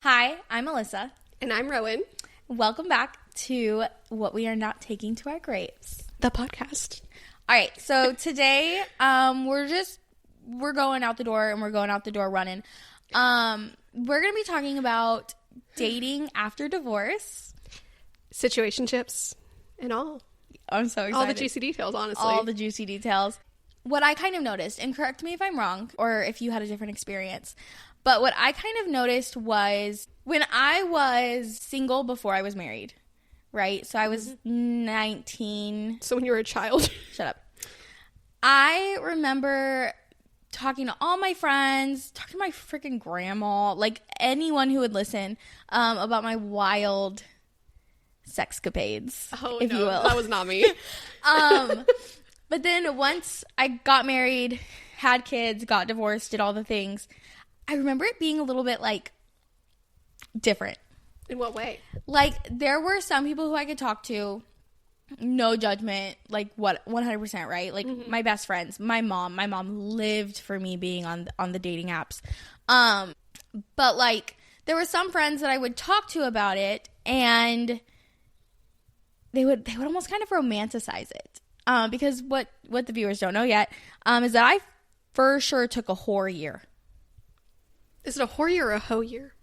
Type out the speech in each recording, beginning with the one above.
Hi, I'm Alyssa. And I'm Rowan. Welcome back to What We Are Not Taking to Our Graves, the podcast. All right, so today we're going out the door and we're going out the door running. We're going to be talking about dating after divorce. Situationships and all. I'm so excited. All the juicy details, honestly. All the juicy details. What I kind of noticed, and correct me if I'm wrong, or if you had a different experience, but what I kind of noticed was when I was single before I was married, right? So I was 19. So when you were a child. Shut up. I remember talking to all my friends, talking to my freaking grandma, like anyone who would listen, about my wild sexcapades, if you will. That was not me. But then once I got married, had kids, got divorced, did all the things, I remember it being a little bit, like, different. In what way? Like, there were some people who I could talk to, no judgment, like, what, 100%, right? Like, my best friends, my mom lived for me being on the dating apps. But, like, there were some friends that I would talk to about it, and they would almost kind of romanticize it. Because what the viewers don't know yet, is that I for sure took a whore year. Is it a whore year or a hoe year?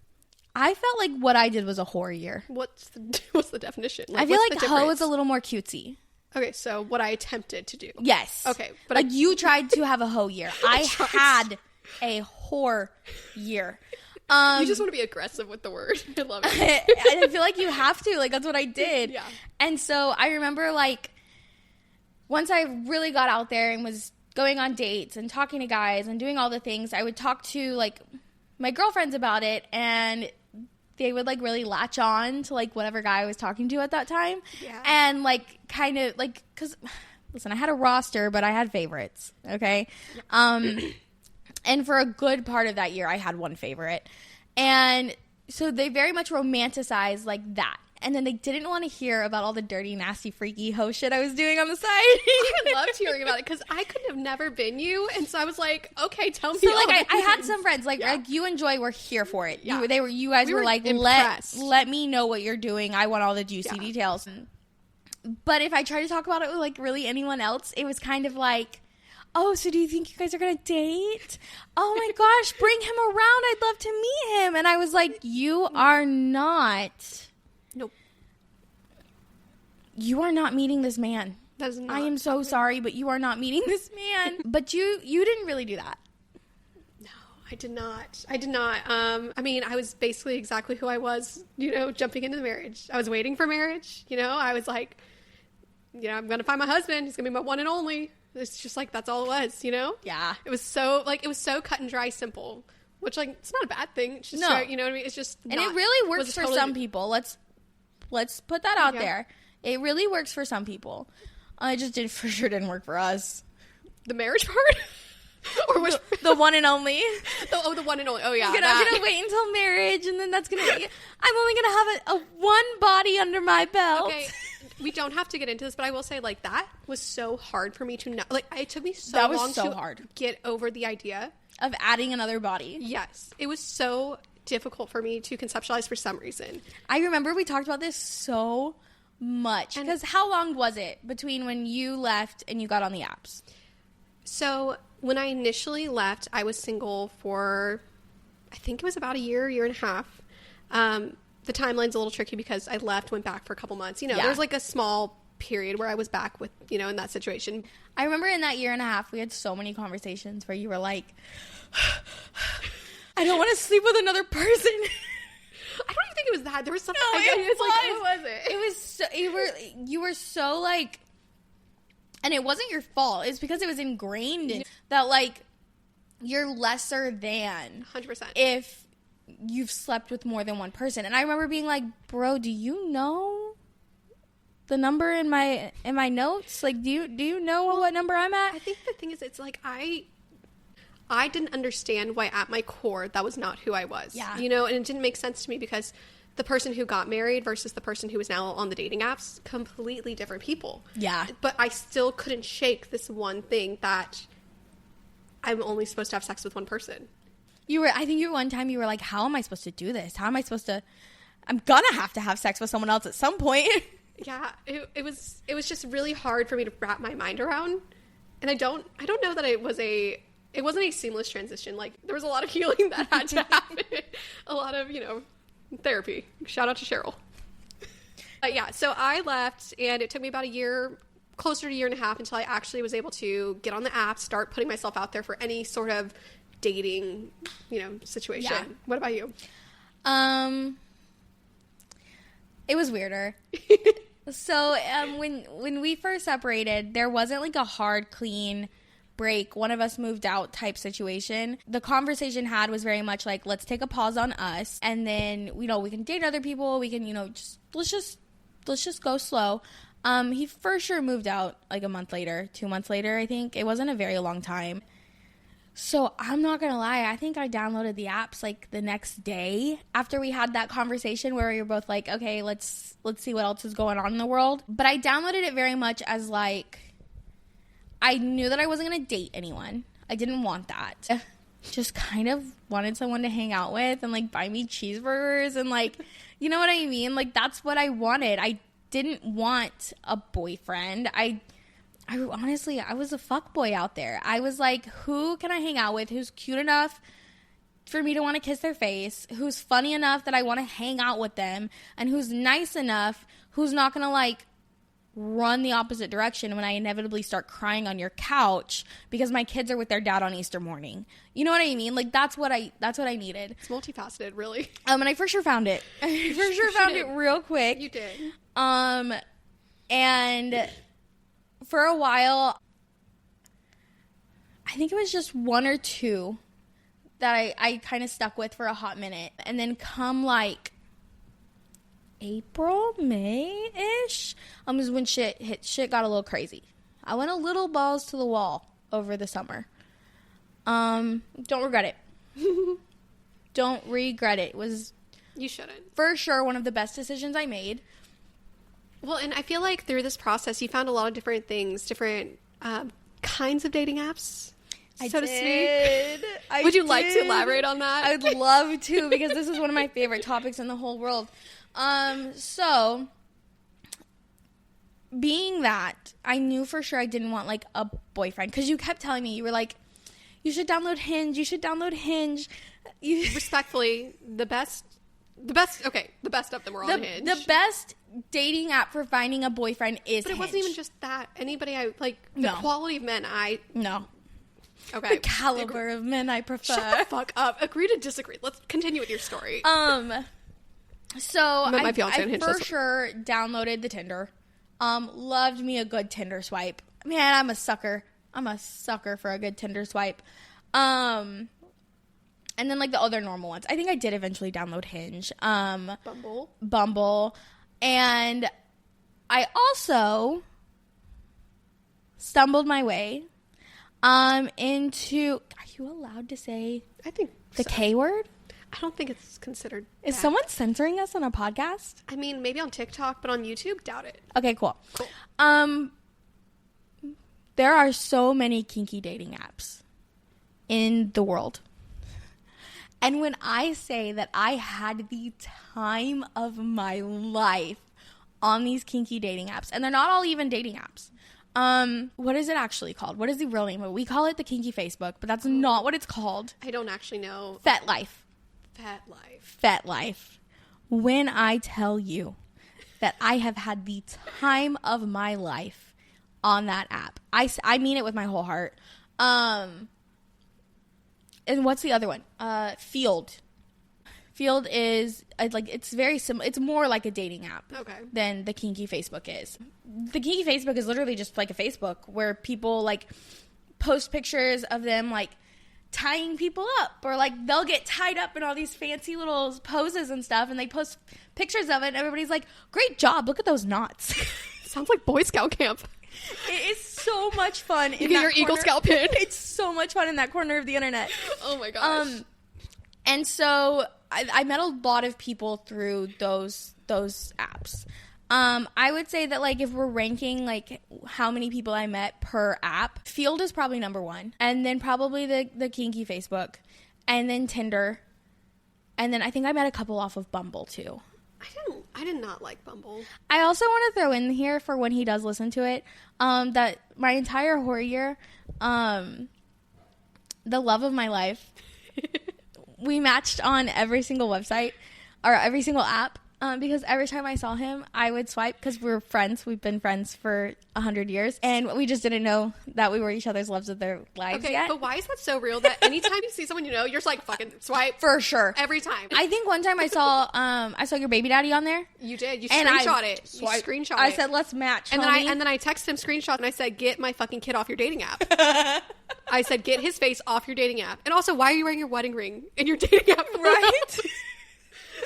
I felt like what I did was a whore year. What's the definition? Like, I feel like hoe is a little more cutesy. Okay, so what I attempted to do. Yes. Okay. But like you tried to have a hoe year. I had a whore year. You just want to be aggressive with the word. I love it. I feel like you have to. Like, that's what I did. Yeah. And so I remember, like, once I really got out there and was going on dates and talking to guys and doing all the things, I would talk to, like, my girlfriends about it, and they would, like, really latch on to, like, whatever guy I was talking to at that time. Yeah. And, like, kind of, like, because, listen, I had a roster, but I had favorites, okay? And for a good part of that year, I had one favorite. And so they very much romanticized, like, that. And then they didn't want to hear about all the dirty, nasty, freaky hoe shit I was doing on the side. I loved hearing about it because I could have never been you. And so I was like, okay, tell me. So, like, I had some friends, like, like you and Joy were here for it. Yeah. You guys were like, impressed. let me know what you're doing. I want all the juicy details. But if I tried to talk about it with, like, really anyone else, it was kind of like, oh, so do you think you guys are going to date? Oh, my gosh, bring him around. I'd love to meet him. And I was like, you are not. Nope. You are not meeting this man. That's not I am so sorry, but you are not meeting this man. But you didn't really do that. No, I did not. I mean, I was basically exactly who I was, jumping into the marriage. I was waiting for marriage. I was like, I'm going to find my husband. He's going to be my one and only. It's just like, that's all it was, Yeah. It was so cut and dry, simple, which, like, it's not a bad thing. It's just, no. you know what I mean? It's just and it really works for some people. Let's put that out there. It really works for some people. It just for sure didn't work for us. The marriage part? Or which the one and only. The one and only. Oh, yeah. I'm going to wait until marriage, and then that's going to be... I'm only going to have a one body under my belt. Okay. We don't have to get into this, but I will say, like, that was so hard for me to know. Like, it took me long to get over the idea of adding another body. Yes. It was so difficult for me to conceptualize for some reason. I remember we talked about this so much. Because how long was it between when you left and you got on the apps? So, when I initially left, I was single for, I think it was about a year and a half. The timeline's a little tricky because I left, went back for a couple months. There was like a small period where I was back with, in that situation. I remember in that year and a half, we had so many conversations where you were like, I don't want to sleep with another person. I don't even think it was that. There was something. No, it was like, what was it? It was so, you were so like, and it wasn't your fault. It's because it was ingrained in that, like, you're lesser than 100% if you've slept with more than one person. And I remember being like, bro, do you know the number in my notes? Like, do you know what number I'm at? I think the thing is, it's like I didn't understand why at my core that was not who I was. Yeah. And it didn't make sense to me because the person who got married versus the person who is now on the dating apps, completely different people. Yeah. But I still couldn't shake this one thing that I'm only supposed to have sex with one person. I think one time you were like, how am I supposed to do this? How am I supposed to, I'm gonna have to have sex with someone else at some point. Yeah, it was just really hard for me to wrap my mind around. And I don't know that it wasn't a seamless transition. Like, there was a lot of healing that had to happen. A lot of, therapy. Shout out to Cheryl. Yeah, so I left, and it took me about a year, closer to a year and a half, until I actually was able to get on the app, start putting myself out there for any sort of dating, situation. Yeah. What about you? It was weirder. So when we first separated, there wasn't like a hard, clean break, one of us moved out type situation. The conversation had was very much like, let's take a pause on us, and then we can date other people. We can let's just go slow. He for sure moved out like a month later, 2 months later. I think it wasn't a very long time. So I'm not gonna lie, I think I downloaded the apps like the next day after we had that conversation where we were both like, okay, let's see what else is going on in the world. But I downloaded it very much as like, I knew that I wasn't gonna date anyone. I didn't want that. Just kind of wanted someone to hang out with and like buy me cheeseburgers and like, you know what I mean? Like, that's what I wanted. I didn't want a boyfriend. I honestly, I was a fuckboy out there. I was like, who can I hang out with? Who's cute enough for me to want to kiss their face? Who's funny enough that I want to hang out with them? And who's nice enough, who's not going to like run the opposite direction when I inevitably start crying on your couch because my kids are with their dad on Easter morning. You know what I mean? Like, that's what I needed. It's multifaceted, really. And I for sure found it. I for sure found it real quick. You did. And for a while, I think it was just one or two that I kind of stuck with for a hot minute. And then come like April, May-ish, was when shit got a little crazy. I went a little balls to the wall over the summer. Don't regret it. Don't regret it. It was, you shouldn't. For sure one of the best decisions I made. Well, and I feel like through this process, you found a lot of different things, different kinds of dating apps, so to speak. Would you like to elaborate on that? I would love to, because this is one of my favorite topics in the whole world. So, being that, I knew for sure I didn't want, like, a boyfriend, because you kept telling me, you were like, you should download Hinge, Respectfully, the best of them were on Hinge. The best dating app for finding a boyfriend is But it Hinge. wasn't even just that. Anybody the quality of men No. Okay. The caliber of men I prefer. Shut the fuck up. Agree to disagree. Let's continue with your story. So my fiance on I Hinge for sure downloaded the Tinder. Loved me a good Tinder swipe. Man, I'm a sucker. I'm a sucker for a good Tinder swipe. And then like the other normal ones. I think I did eventually download Hinge. Bumble. And I also stumbled my way into, are you allowed to say I think the K word? I don't think it's considered Is someone censoring us on a podcast? I mean, maybe on TikTok, but on YouTube, doubt it. Okay, cool. There are so many kinky dating apps in the world. And when I say that I had the time of my life on these kinky dating apps, and they're not all even dating apps. What is it actually called? What is the real name of it? We call it the kinky Facebook, but that's not what it's called. I don't actually know. FetLife. When I tell you that I have had the time of my life on that app, I mean it with my whole heart. And what's the other one? Field. Field is like, it's very similar. It's more like a dating app than the kinky Facebook is. The kinky Facebook is literally just like a Facebook where people like post pictures of them like tying people up, or like they'll get tied up in all these fancy little poses and stuff, and they post pictures of it, and everybody's like, great job, look at those knots. Sounds like Boy Scout camp. It is so much fun. You get your Eagle Scout pin. It's so much fun in that corner of the internet. Oh my gosh. And so I met a lot of people through those apps. I would say that like if we're ranking like how many people I met per app, Field is probably number one, and then probably the kinky Facebook, and then Tinder, and then I think I met a couple off of Bumble too. I did not like Bumble. I also want to throw in here for when he does listen to it, that my entire horror year, the love of my life, we matched on every single website or every single app. Because every time I saw him, I would swipe because we're friends. We've been friends for 100 years. And we just didn't know that we were each other's loves of their lives yet. But why is that so real that anytime you see someone you know, you're just like, fucking swipe? For sure. Every time. I think one time I saw your baby daddy on there. You did. You screenshot it. You screenshot it. I said, let's match, and then I texted him screenshot and I said, get my fucking kid off your dating app. I said, get his face off your dating app. And also, why are you wearing your wedding ring in your dating app? Right?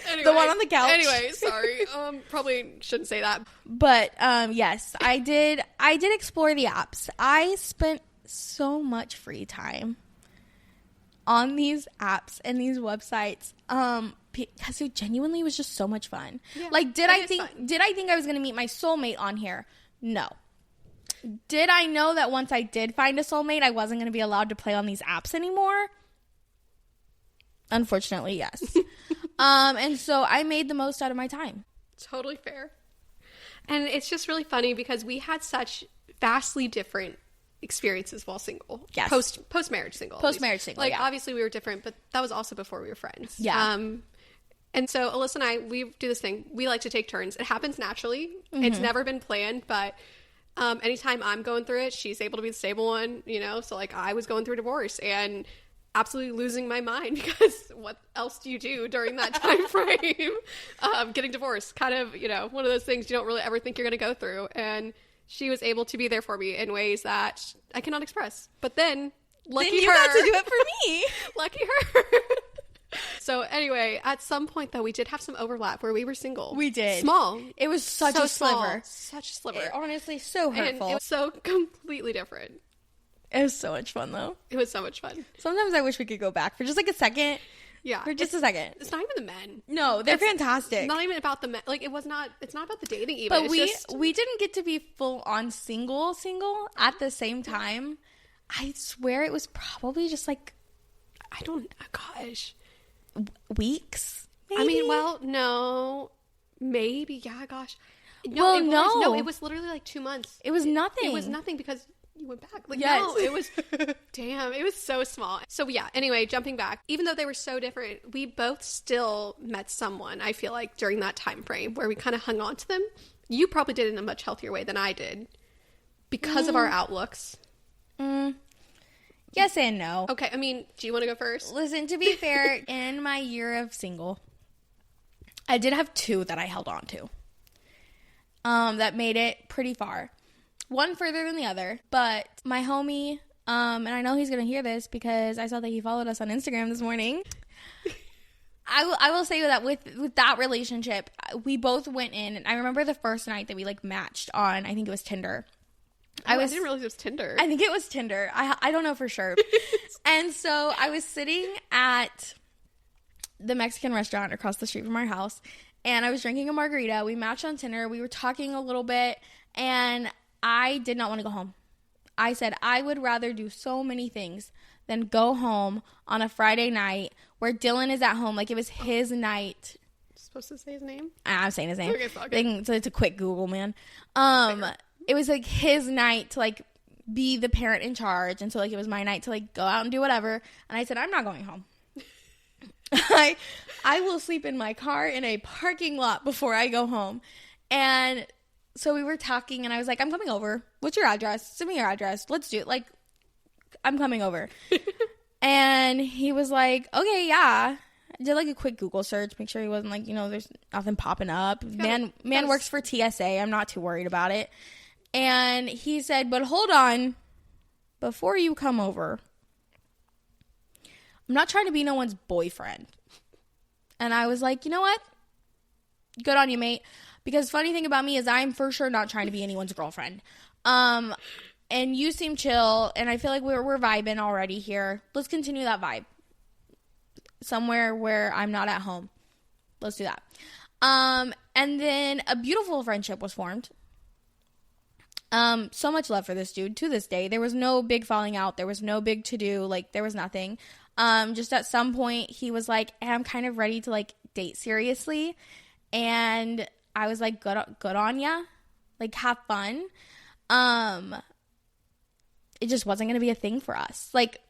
Anyway, the one on the couch. Anyway, sorry. Probably shouldn't say that. But yes, I did explore the apps. I spent so much free time on these apps and these websites because it genuinely was just so much fun. Yeah, like, did I think I was going to meet my soulmate on here? No. Did I know that once I did find a soulmate, I wasn't going to be allowed to play on these apps anymore? Unfortunately, yes. And so I made the most out of my time. Totally fair. And it's just really funny because we had such vastly different experiences while single. Yes. Post-marriage single. Post-marriage single, like, obviously we were different, but that was also before we were friends. Yeah. And so Alyssa and I, we do this thing. We like to take turns. It happens naturally. Mm-hmm. It's never been planned, but anytime I'm going through it, she's able to be the stable one, you know? So, like, I was going through a divorce and absolutely losing my mind because what else do you do during that time frame? Getting divorced, kind of, you know, one of those things you don't really ever think you're going to go through. And she was able to be there for me in ways that I cannot express. But then, lucky you her. got to do it for me. Lucky her. So anyway, at some point though, we did have some overlap where we were single. We did. Small. It was such a sliver. Such a sliver. Honestly, so hurtful. And it was so completely different. It was so much fun, though. It was so much fun. Sometimes I wish we could go back for just like a second. Yeah. For just a second. It's not even the men. No, they're fantastic. It's not even about the men. Like, it's not about the dating even. But it's we didn't get to be full on single at the same time. I swear it was probably just like, gosh. Weeks? Maybe? I mean, well, no. Maybe, yeah, gosh. No, No, it was literally like 2 months. It was nothing. It was nothing because you went back. Like, yes. No, it was, damn, it was so small. So, yeah, anyway, jumping back, even though they were so different, we both still met someone, I feel like, during that time frame where we kind of hung on to them. You probably did it in a much healthier way than I did because of our outlooks. Yes and no. Okay, I mean, do you want to go first? Listen, to be fair, in my year of single, I did have 2 that I held on to. That made it pretty far. One further than the other. But my homie, and I know he's going to hear this because I saw that he followed us on Instagram this morning. I will say that with that relationship, we both went in, and I remember the first night that we like matched on, I think it was Tinder. I didn't realize it was Tinder. I think it was Tinder. I don't know for sure. And so I was sitting at the Mexican restaurant across the street from our house, and I was drinking a margarita. We matched on Tinder. We were talking a little bit, and I did not want to go home. I said I would rather do so many things than go home on a Friday night where Dylan is at home. Like, it was his night. Supposed to say his name? I'm saying his name. Okay, fuck it. So it's a quick Google, man. It was like his night to like be the parent in charge, and so like it was my night to like go out and do whatever. And I said, I'm not going home. I will sleep in my car in a parking lot before I go home. And so we were talking, and I was like, I'm coming over. What's your address? Send me your address. Let's do it. Like, I'm coming over. And he was like, okay, yeah. I did like a quick Google search, make sure he wasn't like, you know, there's nothing popping up. Man works for TSA. I'm not too worried about it. And he said, but hold on, before you come over, I'm not trying to be no one's boyfriend. And I was like, you know what? Good on you, mate. Because funny thing about me is I'm for sure not trying to be anyone's girlfriend. And you seem chill, and I feel like we're vibing already here. Let's continue that vibe. Somewhere where I'm not at home. Let's do that. And then a beautiful friendship was formed. So much love for this dude to this day. There was no big falling out. There was no big to-do. Like, there was nothing. Just at some point he was like, hey, I'm kind of ready to like date seriously. And I was like, good on ya. Like, have fun. It just wasn't going to be a thing for us. Like,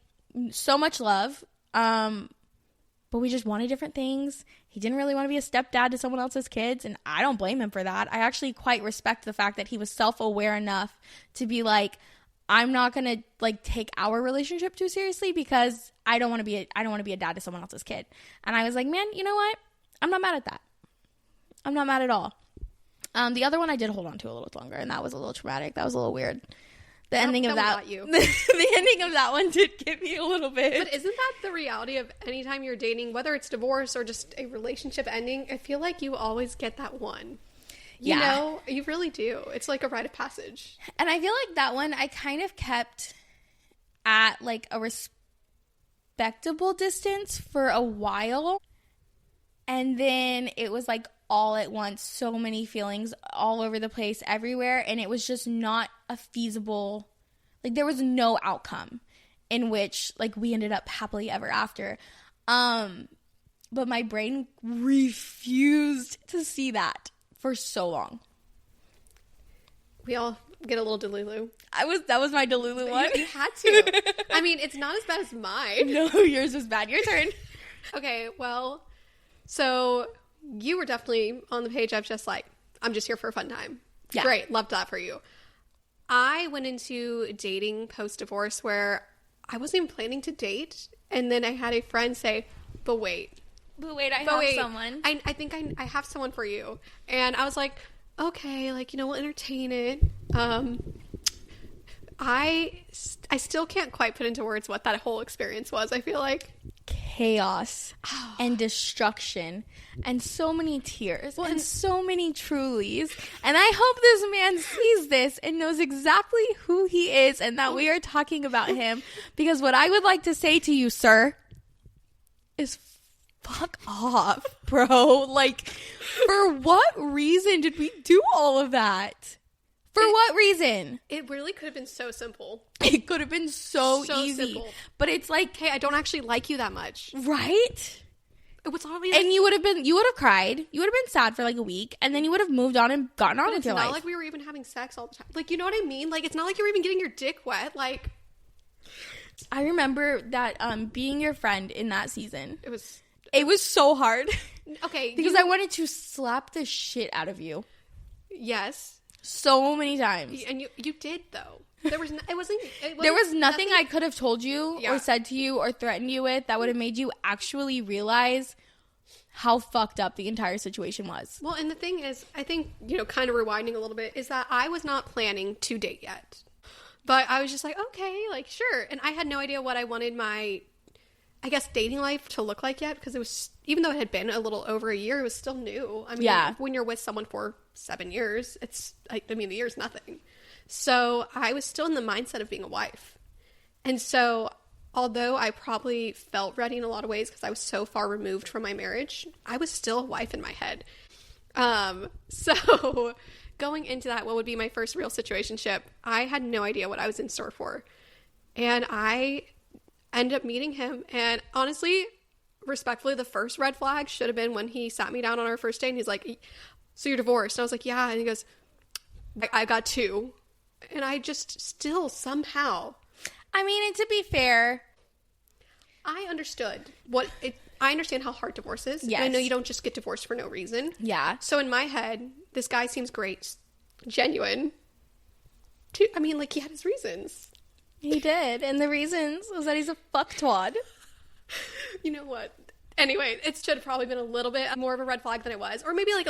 so much love. But we just wanted different things. He didn't really want to be a stepdad to someone else's kids, and I don't blame him for that. I actually quite respect the fact that he was self-aware enough to be like, I'm not going to like take our relationship too seriously because I don't want to be a dad to someone else's kid. And I was like, man, you know what? I'm not mad at that. I'm not mad at all. The other one I did hold on to a little longer, and that was a little traumatic. That was a little weird. The ending of that the ending of that one did get me a little bit. But isn't that the reality of anytime you're dating, whether it's divorce or just a relationship ending? I feel like you always get that one. You know, you really do. It's like a rite of passage. And I feel like that one I kind of kept at like a respectable distance for a while. And then it was like all at once, so many feelings all over the place, everywhere. And it was just not a feasible, like there was no outcome in which like we ended up happily ever after. But my brain refused to see that for so long. We all get a little delulu. That was my delulu one. You had to. I mean, it's not as bad as mine. No, yours was bad. Your turn. Okay, well, so you were definitely on the page of just like, I'm just here for a fun time. Yeah. Great. Loved that for you. I went into dating post-divorce where I wasn't even planning to date. And then I had a friend say, but wait, I have someone. I think I have someone for you. And I was like, okay, like, you know, we'll entertain it. I still can't quite put into words what that whole experience was. I feel like chaos and destruction and so many tears and so many trulies. And I hope this man sees this and knows exactly who he is and that we are talking about him, because what I would like to say to you, sir, is fuck off, bro. Like, for what reason did we do all of that? For what reason? It really could have been so simple. It could have been so easy. Simple. But it's like, hey, I don't actually like you that much. Right? What's always and you would have cried. You would have been sad for like a week, and then you would have moved on and gotten on with your life. It's not like we were even having sex all the time. Like, you know what I mean? Like, it's not like you were even getting your dick wet. Like, I remember that being your friend in that season. It was so hard. Okay. Because I wanted to slap the shit out of you. Yes. So many times. And you did, though. There was nothing I could have told you or said to you or threatened you with that would have made you actually realize how fucked up the entire situation was. Well, and the thing is, I think, you know, kind of rewinding a little bit, is that I was not planning to date yet. But I was just like, okay, like, sure. And I had no idea what I wanted my, I guess, dating life to look like yet, because it was, even though it had been a little over a year, it was still new. I mean, when you're with someone for 7 years, the year's nothing. So I was still in the mindset of being a wife. And so, although I probably felt ready in a lot of ways because I was so far removed from my marriage, I was still a wife in my head. So going into that, what would be my first real situationship, I had no idea what I was in store for. And I ended up meeting him, and honestly, respectfully, the first red flag should have been when he sat me down on our first date and he's like, so you're divorced? And I was like, yeah. And he goes, I got 2. And I just still somehow, I mean, and to be fair, I understood I understand how hard divorce is. Yes. And I know you don't just get divorced for no reason. Yeah. So in my head, this guy seems great, genuine. I mean, like, he had his reasons. He did. And the reasons was that he's a fucktwad. You know what? Anyway, it should have probably been a little bit more of a red flag than it was. Or maybe like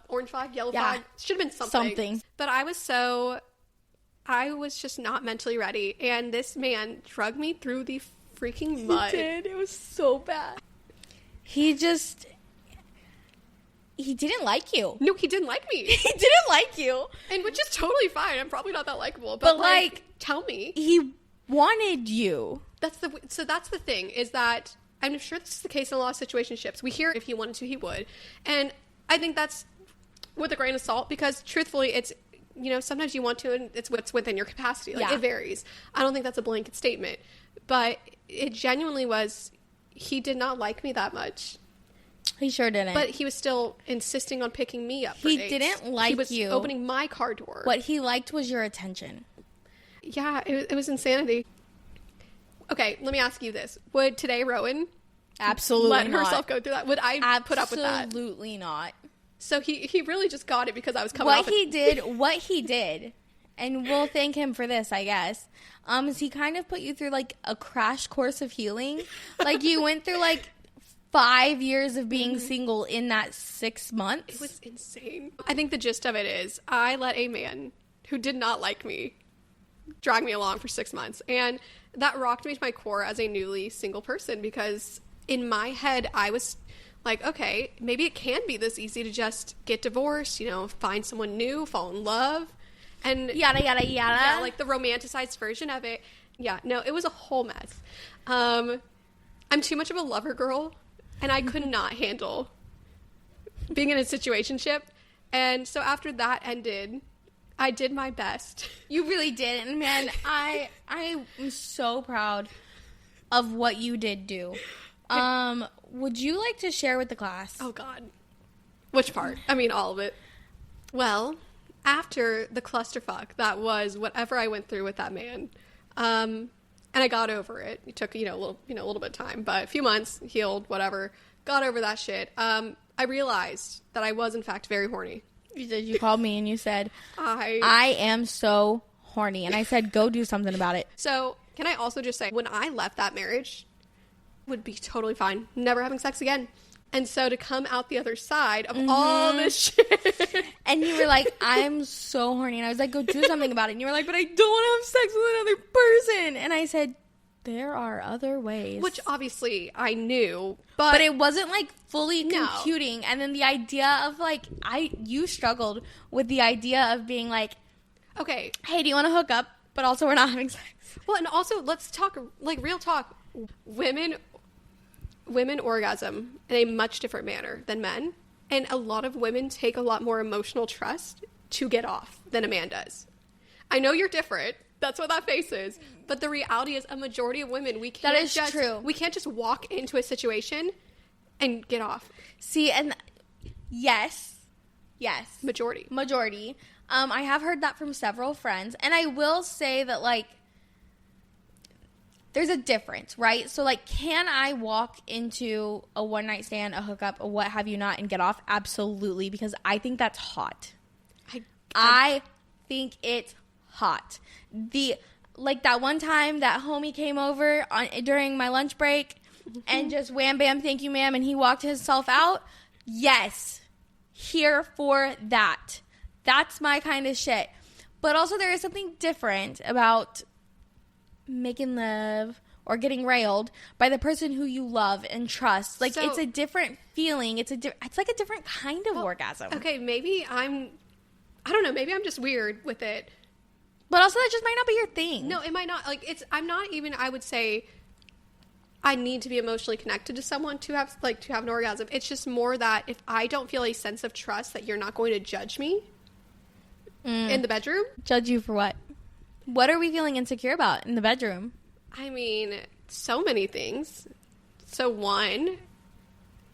orange flag, yellow flag? Should have been something. But I was just not mentally ready. And this man drug me through the freaking mud. He did. It was so bad. He didn't like you. No, he didn't like me. He didn't like you. And which is totally fine. I'm probably not that likable. But like, tell me. He wanted you. So that's the thing, is that I'm sure this is the case in a lot of situationships. We hear if he wanted to, he would. And I think that's with a grain of salt, because truthfully, it's, you know, sometimes you want to, and it's what's within your capacity. Like, it varies. I don't think that's a blanket statement. But it genuinely was, he did not like me that much. He sure didn't. But he was still insisting on picking me up for dates. He didn't like you. He was opening my car door. What he liked was your attention. Yeah, it was insanity. Okay, let me ask you this. Would today Rowan absolutely let not. herself go through that? Would I put up with that? Absolutely not. So he really just got it because I was coming off. What he did, and we'll thank him for this, I guess, is he kind of put you through, like, a crash course of healing. Like, you went through, like, 5 years of being single in that 6 months. It was insane. I think the gist of it is I let a man who did not like me drag me along for 6 months. And that rocked me to my core as a newly single person, because in my head, I was like, okay, maybe it can be this easy to just get divorced, find someone new, fall in love, and yada, yada, yada. Yeah, like the romanticized version of it. Yeah, no, it was a whole mess. I'm too much of a lover girl, and I could not handle being in a situationship. And so after that ended, I did my best. You really did. And man, I am so proud of what you did do. Would you like to share with the class? Oh, God. Which part? I mean, all of it. Well, after the clusterfuck that was whatever I went through with that man, and I got over it. It took, a little bit of time, but a few months, healed, whatever, got over that shit. I realized that I was, in fact, very horny. You called me and you said, I am so horny. And I said, go do something about it. So, can I also just say, when I left that marriage, would be totally fine. Never having sex again. And so to come out the other side of all this shit. And you were like, I'm so horny. And I was like, go do something about it. And you were like, but I don't want to have sex with another person. And I said, there are other ways. Which obviously I knew. But it wasn't like fully computing. And then the idea of like, you struggled with the idea of being like, okay, hey, do you want to hook up? But also we're not having sex. Well, and also let's talk, like real talk. Women orgasm in a much different manner than men. And a lot of women take a lot more emotional trust to get off than a man does. I know you're different. That's what that face is. But the reality is a majority of women, we can't true. We can't just walk into a situation and get off. See, and yes. Majority. I have heard that from several friends. And I will say that, like, there's a difference, right? So, like, can I walk into a one-night stand, a hookup, a what have you not, and get off? Absolutely, because I think that's hot. I think it's hot. Like, that one time that homie came over during my lunch break and just wham, bam, thank you, ma'am, and he walked himself out. Yes, here for that. That's my kind of shit. But also there is something different about making love or getting railed by the person who you love and trust. Like, it's a different feeling. It's like a different kind of orgasm. Okay, maybe I don't know, maybe I'm just weird with it. But also that just might not be your thing. No, it might not. Like, I'm not even, I would say, I need to be emotionally connected to someone to have an orgasm. It's just more that if I don't feel a sense of trust that you're not going to judge me in the bedroom. Judge you for what? What are we feeling insecure about in the bedroom? I mean, so many things. So one,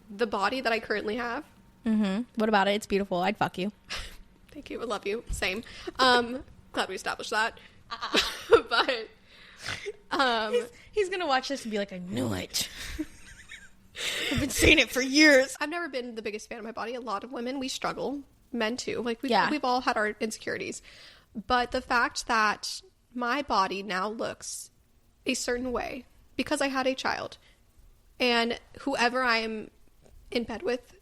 the body that I currently have. Mm-hmm. What about it? It's beautiful. I'd fuck you. Thank you. I love you. Same. Glad we established that. But he's gonna watch this and be like, I knew it. I've been saying it for years. I've never been the biggest fan of my body. A lot of women, we struggle. Men too. Like, we've all had our insecurities. But the fact that my body now looks a certain way because I had a child, and whoever I am in bed with,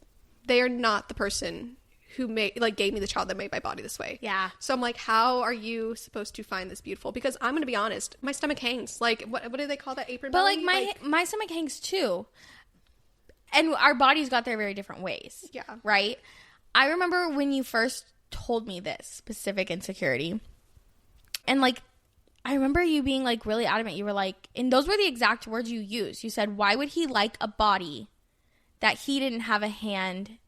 they are not the person who gave me the child that made my body this way. Yeah. So I'm like, how are you supposed to find this beautiful? Because I'm going to be honest, my stomach hangs. Like, what do they call that, apron belly? But like my stomach hangs too. And our bodies got there very different ways. Yeah. Right? I remember when you first told me this specific insecurity. And like, I remember you being like really adamant. You were like, and those were the exact words you used. You said, why would he like a body that he didn't have a hand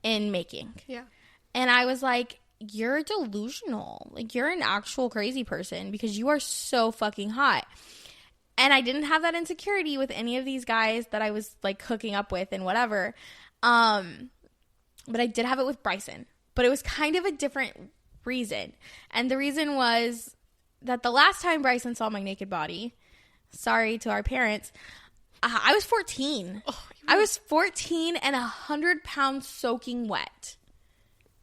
in making? Yeah. And I was like, you're delusional. Like, you're an actual crazy person because you are so fucking hot. And I didn't have that insecurity with any of these guys that I was like hooking up with and whatever. But I did have it with Bryson. But it was kind of a different reason. And the reason was that the last time Bryson saw my naked body, sorry to our parents, I was 14. I was 14 and 100 pounds soaking wet.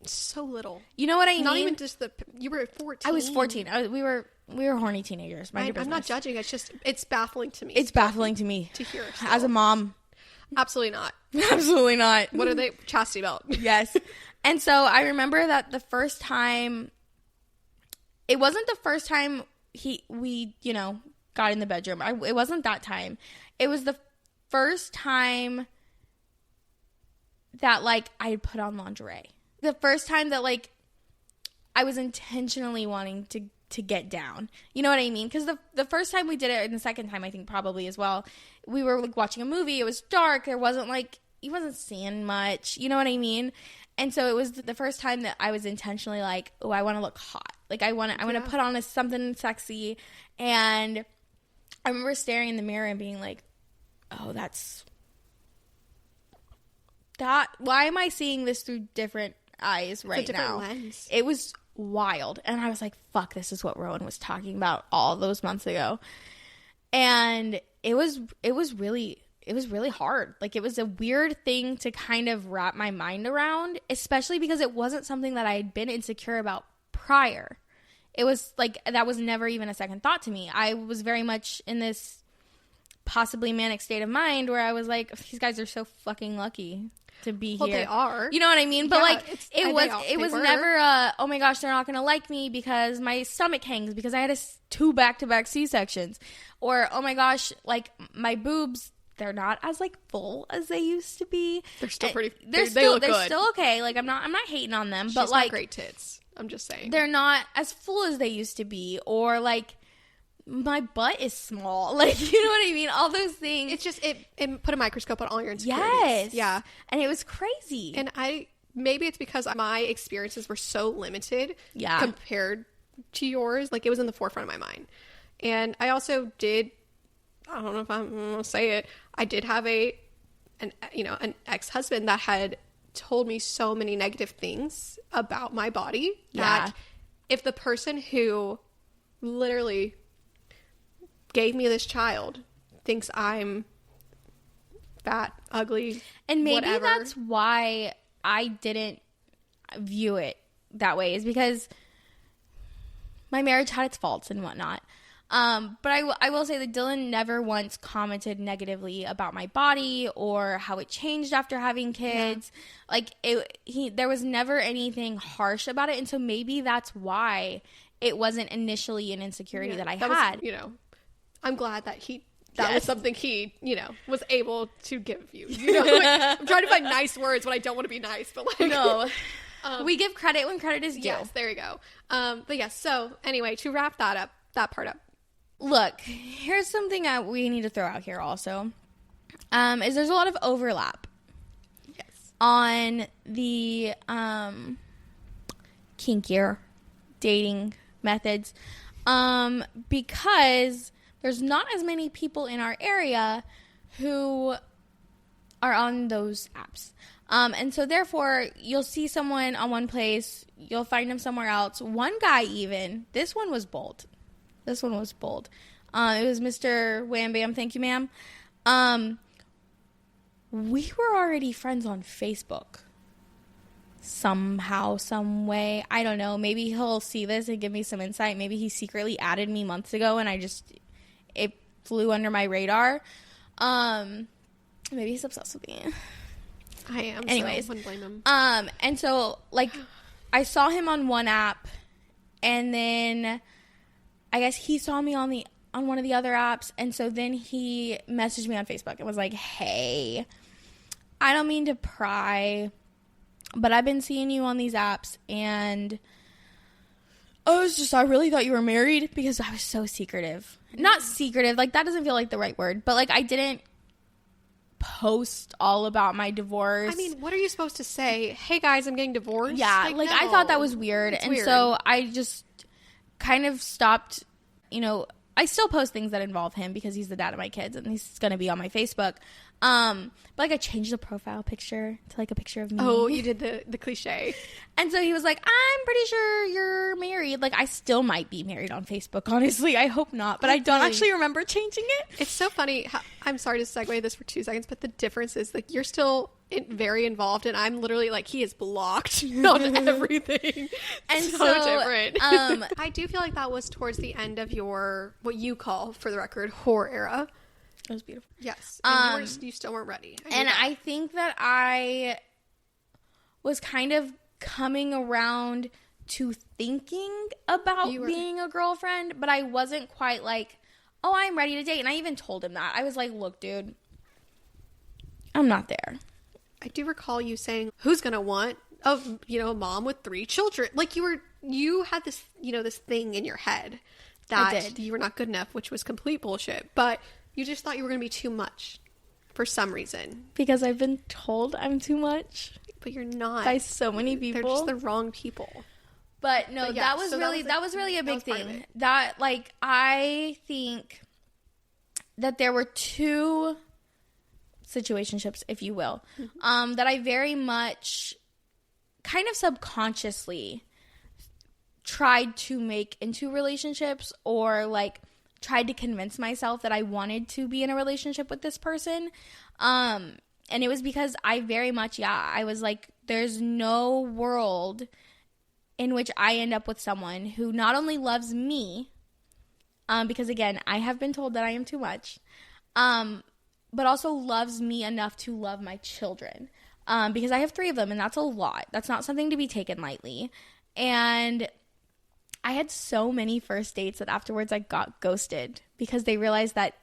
So little. You know what I mean? Not even just you were 14. I was 14. We were horny teenagers. I'm not judging. It's baffling to me. It's baffling to me. To hear. Still. As a mom. Absolutely not. Absolutely not. What are they? Chastity belt. Yes. And so I remember that the first time, it wasn't the first time we got in the bedroom. It wasn't that time. It was the first time that, like, I had put on lingerie. The first time that, like, I was intentionally wanting to get down. You know what I mean? Because the first time we did it, and the second time I think probably as well, we were, like, watching a movie. It was dark. There wasn't, like, you wasn't seeing much. You know what I mean? And so it was the first time that I was intentionally like, oh, I want to look hot. Like, I want to put on something sexy. And I remember staring in the mirror and being like, oh, that's that. Why am I seeing this through different eyes right now? Lens. It was wild. And I was like, fuck, this is what Rowan was talking about all those months ago. And it was really hard. Like, it was a weird thing to kind of wrap my mind around, especially because it wasn't something that I had been insecure about prior. It was like, that was never even a second thought to me. I was very much in this possibly manic state of mind where I was like, these guys are so fucking lucky to be here. They are. You know what I mean? But, like, it was were. never oh my gosh, they're not going to like me because my stomach hangs because I had 2 back-to-back C-sections. Or, oh my gosh, like, my boobs, they're not as, like, full as they used to be. They're still pretty. They're still okay. Like, I'm not hating on them, but, like, great tits. I'm just saying. They're not as full as they used to be. Or, like, my butt is small. Like, you know what I mean? All those things. It's just, it put a microscope on all your insecurities. Yes. Yeah. And it was crazy. And maybe it's because my experiences were so limited compared to yours. Like, it was in the forefront of my mind. And I also did, I don't know if I'm going to say it, I did have an ex-husband that had told me so many negative things about my body that if the person who literally gave me this child thinks I'm fat, ugly, and maybe whatever. That's why I didn't view it that way, is because my marriage had its faults and whatnot. But I will say that Dylan never once commented negatively about my body or how it changed after having kids. Yeah. Like, there was never anything harsh about it. And so maybe that's why it wasn't initially an insecurity that I had. Was, I'm glad that that was something he, was able to give you. Like, I'm trying to find nice words when I don't want to be nice, but like, no. We give credit when credit is due. Yes, there you go. But yes, so anyway, to wrap that part up. Look, here's something that we need to throw out here also, is there's a lot of overlap on the kinkier dating methods, because there's not as many people in our area who are on those apps. And so therefore, you'll see someone on one place, you'll find them somewhere else. One guy even, this one was bold. It was Mr. Wham Bam, thank you, ma'am. We were already friends on Facebook. Somehow, some way. I don't know. Maybe he'll see this and give me some insight. Maybe he secretly added me months ago and it flew under my radar. Maybe he's obsessed with me. I am. Anyways. So I wouldn't blame him. And so, like, I saw him on one app, and then I guess he saw me on one of the other apps, and so then he messaged me on Facebook and was like, hey, I don't mean to pry, but I've been seeing you on these apps, and I really thought you were married, because I was so secretive. Not secretive, like, that doesn't feel like the right word, but, like, I didn't post all about my divorce. I mean, what are you supposed to say? Hey, guys, I'm getting divorced? Yeah, like no. I thought that was weird, and so I just kind of stopped, I still post things that involve him because he's the dad of my kids and he's going to be on my Facebook. But like I changed the profile picture to like a picture of me. Oh, you did the cliche. And so he was like, I'm pretty sure you're married. Like I still might be married on Facebook, honestly. I hope not. But I don't actually remember changing it. It's so funny. I'm sorry to segue this for 2 seconds, but the difference is like you're still very involved and I'm literally like he is blocked on everything. And so different. I do feel like that was towards the end of your what you call, for the record, whore era. It was beautiful. Yes. And you still weren't ready. I think that I was kind of coming around to thinking about being a girlfriend, but I wasn't quite like, oh, I'm ready to date. And I even told him that. I was like, look, dude, I'm not there. I do recall you saying, who's going to want a mom with 3 children? Like you had this, this thing in your head that you were not good enough, which was complete bullshit. But you just thought you were going to be too much for some reason. Because I've been told I'm too much. But you're not. By so many people. They're just the wrong people. But no, that was really a big thing. That, like, I think that there were 2 situationships, if you will, that I very much kind of subconsciously tried to make into relationships, or like tried to convince myself that I wanted to be in a relationship with this person. And it was because I very much, I was like, there's no world in which I end up with someone who not only loves me, because again, I have been told that I am too much, but also loves me enough to love my children. Because I have 3 of them, and that's a lot. That's not something to be taken lightly. And I had so many first dates that afterwards I got ghosted because they realized that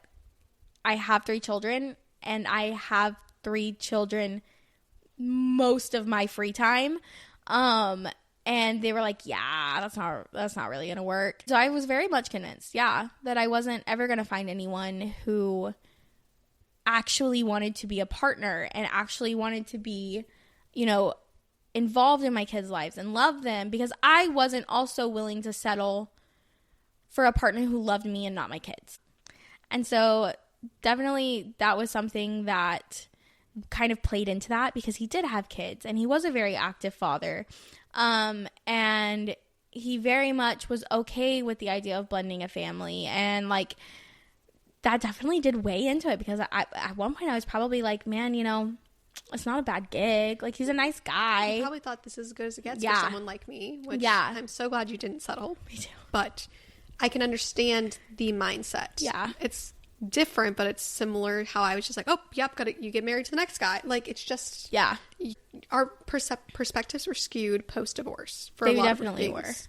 I have 3 children and I have 3 children most of my free time. And they were like, yeah, that's not really going to work. So I was very much convinced, that I wasn't ever going to find anyone who actually wanted to be a partner and actually wanted to be, involved in my kids' lives and love them, because I wasn't also willing to settle for a partner who loved me and not my kids. And so definitely that was something that kind of played into that, because he did have kids and he was a very active father. And he very much was okay with the idea of blending a family, and like that definitely did weigh into it, because at one point I was probably like, man, it's not a bad gig. Like, he's a nice guy. You probably thought this is as good as it gets for someone like me, which I'm so glad you didn't settle. Me too. But I can understand the mindset. Yeah. It's different, but it's similar how I was just like, oh, yep, you get married to the next guy. Like, it's just... Yeah. Our perspectives were skewed post-divorce for a lot of things.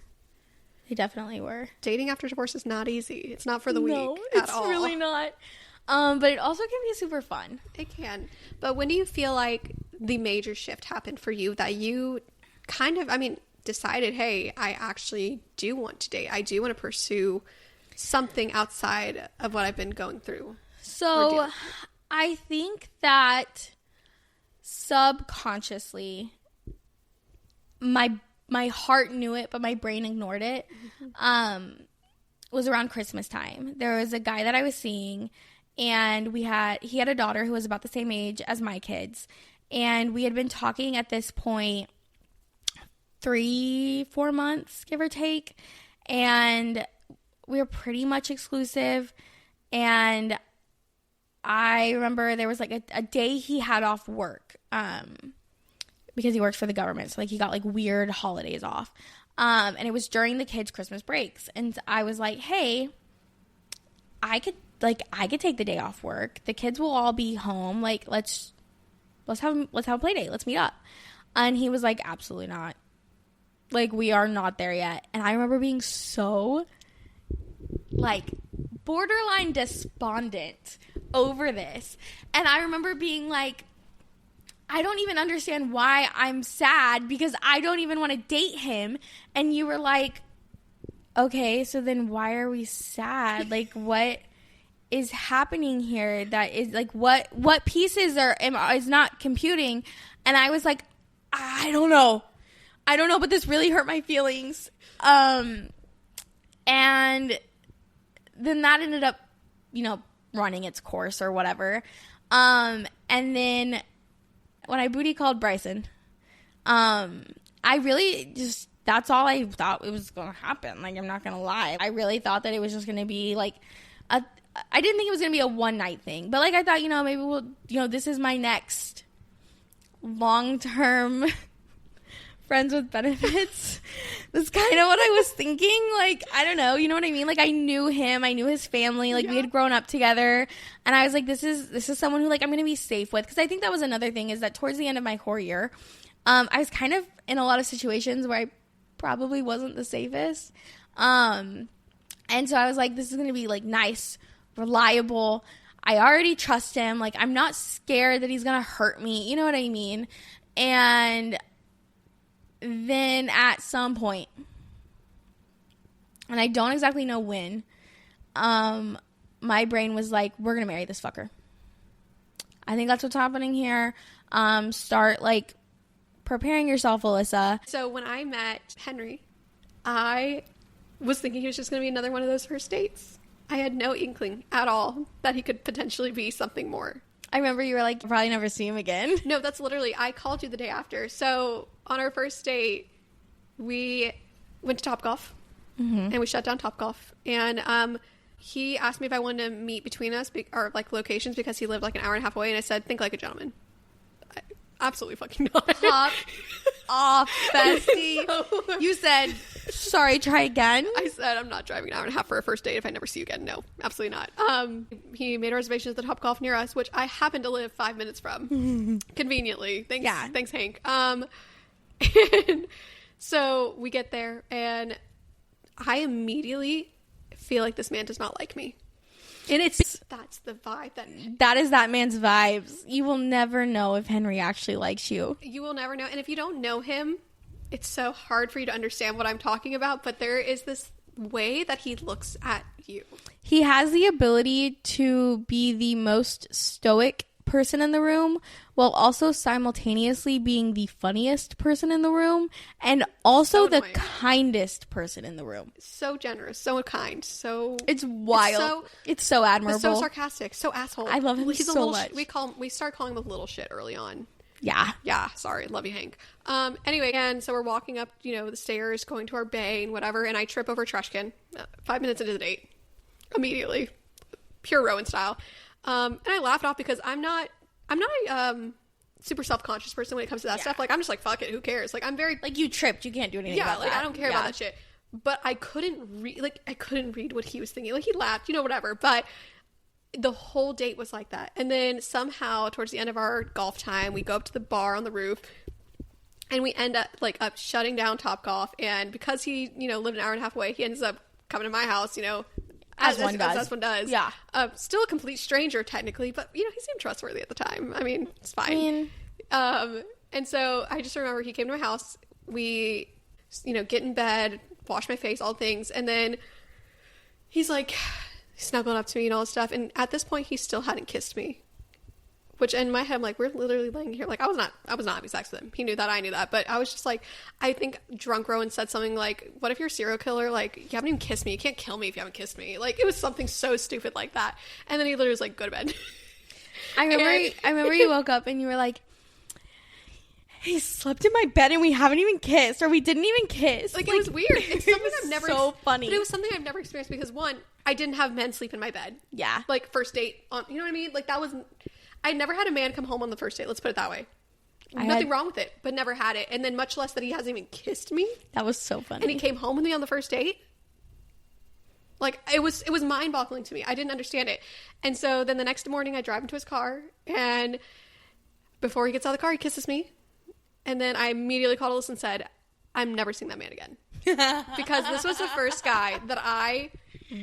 They definitely were. Dating after divorce is not easy. It's not for the weak at all. It's really not. But it also can be super fun. It can. But when do you feel like the major shift happened for you, that you kind of, decided, hey, I actually do want to date. I do want to pursue something outside of what I've been going through? So I think that subconsciously my heart knew it, but my brain ignored it. Was around Christmas time. There was a guy that I was seeing, and he had a daughter who was about the same age as my kids, and we had been talking at this point 3-4 months, give or take, and we were pretty much exclusive. And I remember there was like a day he had off work, because he works for the government, so like he got like weird holidays off, and it was during the kids' Christmas breaks, and I was like, hey, I could take the day off work. The kids will all be home. Like, let's have a play date. Let's meet up. And he was like, absolutely not. Like, we are not there yet. And I remember being so, like, borderline despondent over this. And I remember being like, I don't even understand why I'm sad, because I don't even want to date him. And you were like, okay, so then why are we sad? Like, what is happening here? That is like, what pieces is not computing? And I was like, I don't know, but this really hurt my feelings. And then that ended up, running its course or whatever. And then when I booty called Bryson, I really just, that's all I thought it was going to happen. Like, I'm not going to lie. I really thought that it was just going to be like I didn't think it was going to be a one night thing, but like, I thought, maybe we'll, this is my next long-term friends with benefits. That's kind of what I was thinking. Like, I don't know. You know what I mean? Like, I knew him. I knew his family. Like, we had grown up together. And I was like, this is someone who, like, I'm going to be safe with. Because I think that was another thing, is that towards the end of my core year, I was kind of in a lot of situations where I probably wasn't the safest. And so I was like, this is going to be, like, nice, reliable. I already trust him. Like, I'm not scared that he's going to hurt me. You know what I mean? And then at some point, and I don't exactly know when, my brain was like, we're going to marry this fucker. I think that's what's happening here. Start, like, preparing yourself, Alyssa. So when I met Henry, I was thinking he was just going to be another one of those first dates. I had no inkling at all that he could potentially be something more. I remember you were like, you'll probably never see him again. No, that's literally, I called you the day after. So on our first date, we went to Topgolf, and we shut down Topgolf. And he asked me if I wanted to meet between us, or like locations, because he lived like an hour and a half away. And I said, think like a gentleman. Absolutely fucking not. Pop off, bestie. No. You said, sorry, try again. I said, I'm not driving an hour and a half for a first date if I never see you again. No, absolutely not. He made a reservation at the Topgolf near us, which I happen to live 5 minutes from. Conveniently. Thanks, Hank. And so we get there, and I immediately feel like this man does not like me. And that's the vibe that is that man's vibes. You will never know if Henry actually likes you. You will never know. And if you don't know him, it's so hard for you to understand what I'm talking about. But there is this way that he looks at you. He has the ability to be the most stoic person in the room, while also simultaneously being the funniest person in the room, and also the kindest person in the room. So generous, so kind, so it's wild. It's so admirable. So sarcastic, so asshole. I love him so much. We start calling him a little shit early on. Yeah. Sorry, love you, Hank. Anyway, and so we're walking up, the stairs, going to our bay and whatever, and I trip over a trash can. 5 minutes into the date, immediately, pure Rowan style. And I laughed off because I'm not a super self-conscious person when it comes to that stuff. Like, I'm just like, fuck it, who cares? Like, I'm very, like, you tripped, you can't do anything about that. I don't care about that shit. But I couldn't read what he was thinking. Like, he laughed, whatever. But the whole date was like that. And then somehow towards the end of our golf time, we go up to the bar on the roof, and we end up shutting down Topgolf. And because he, lived an hour and a half away, he ends up coming to my house, as one does. Yeah. Still a complete stranger, technically, but, he seemed trustworthy at the time. I mean, it's fine. And so I just remember he came to my house. We, get in bed, wash my face, all things. And then he's like snuggling up to me and all this stuff. And at this point, he still hadn't kissed me. Which in my head, I'm like, we're literally laying here. Like, I was not having sex with him. He knew that, I knew that. But I was just like, I think drunk Rowan said something like, what if you're a serial killer? Like, you haven't even kissed me. You can't kill me if you haven't kissed me. Like, it was something so stupid like that. And then he literally was like, go to bed. I remember you woke up and you were like, he slept in my bed and we haven't even kissed, or we didn't even kiss. Like, it was weird. It's something I've never... so funny. But it was something I've never experienced because, one, I didn't have men sleep in my bed. Yeah. Like, first date. You know what I mean? Like, that was... I never had a man come home on the first date. Let's put it that way. Nothing wrong with it, but never had it. And then much less that he hasn't even kissed me. That was so funny. And he came home with me on the first date. Like, it was mind-boggling to me. I didn't understand it. And so then the next morning I drive into his car, and before he gets out of the car, he kisses me. And then I immediately called Alyssa and said, I'm never seeing that man again. Because this was the first guy that I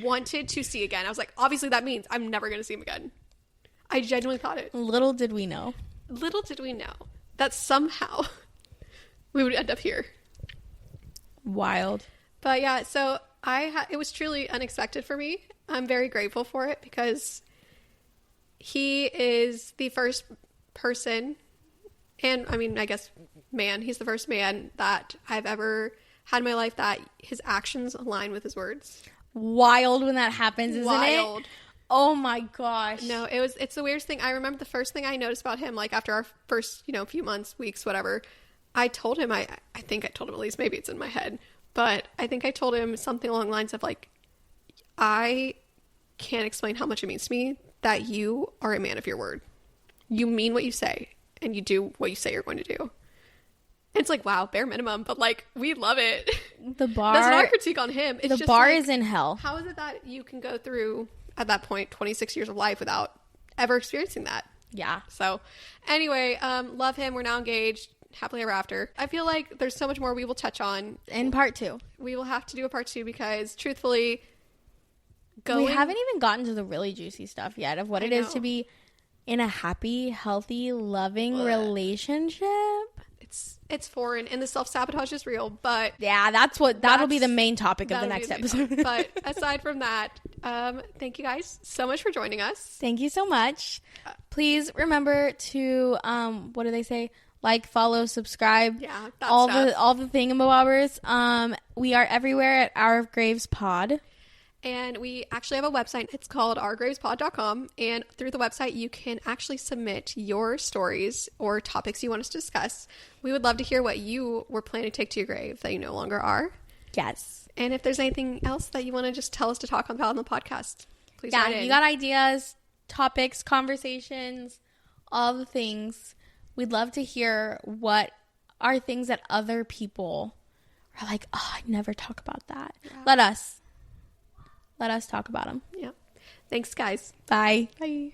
wanted to see again. I was like, obviously that means I'm never going to see him again. I genuinely thought it. Little did we know that somehow we would end up here. Wild. But yeah, so it was truly unexpected for me. I'm very grateful for it because he is the first person, and I mean, I guess man, he's the first man that I've ever had in my life that his actions align with his words. wild when that happens, isn't Wild. it? Oh my gosh. No, it's the weirdest thing. I remember the first thing I noticed about him, like after our first, few months, weeks, whatever, I told him, I think I told him, at least maybe it's in my head, but I think I told him something along the lines of like, I can't explain how much it means to me that you are a man of your word. You mean what you say and you do what you say you're going to do. It's like, wow, bare minimum, but like, we love it. The bar. That's not a critique on him. It's the just bar like, is in hell. How is it that you can go through, at that point, 26 years of life without ever experiencing that? Yeah. So anyway, love him. We're now engaged. Happily ever after. I feel like there's so much more we will touch on. In part 2. We will have to do a part 2 because truthfully, we haven't even gotten to the really juicy stuff yet of what it is to be in a happy, healthy, loving relationship. It's foreign and the self-sabotage is real, but yeah, that'll be the main topic of the next episode. But aside from that, thank you guys so much for joining us. Thank you so much. Please remember to what do they say? Like, follow, subscribe. Yeah, all the thingamabobbers. We are everywhere at Our Graves Pod. And we actually have a website. It's called ourgravespod.com. And through the website, you can actually submit your stories or topics you want us to discuss. We would love to hear what you were planning to take to your grave that you no longer are. Yes. And if there's anything else that you want to just tell us to talk about on the podcast, please write in. You got ideas, topics, conversations, all the things. We'd love to hear what are things that other people are like, oh, I never talk about that. Yeah. Let us talk about them. Yeah. Thanks, guys. Bye. Bye.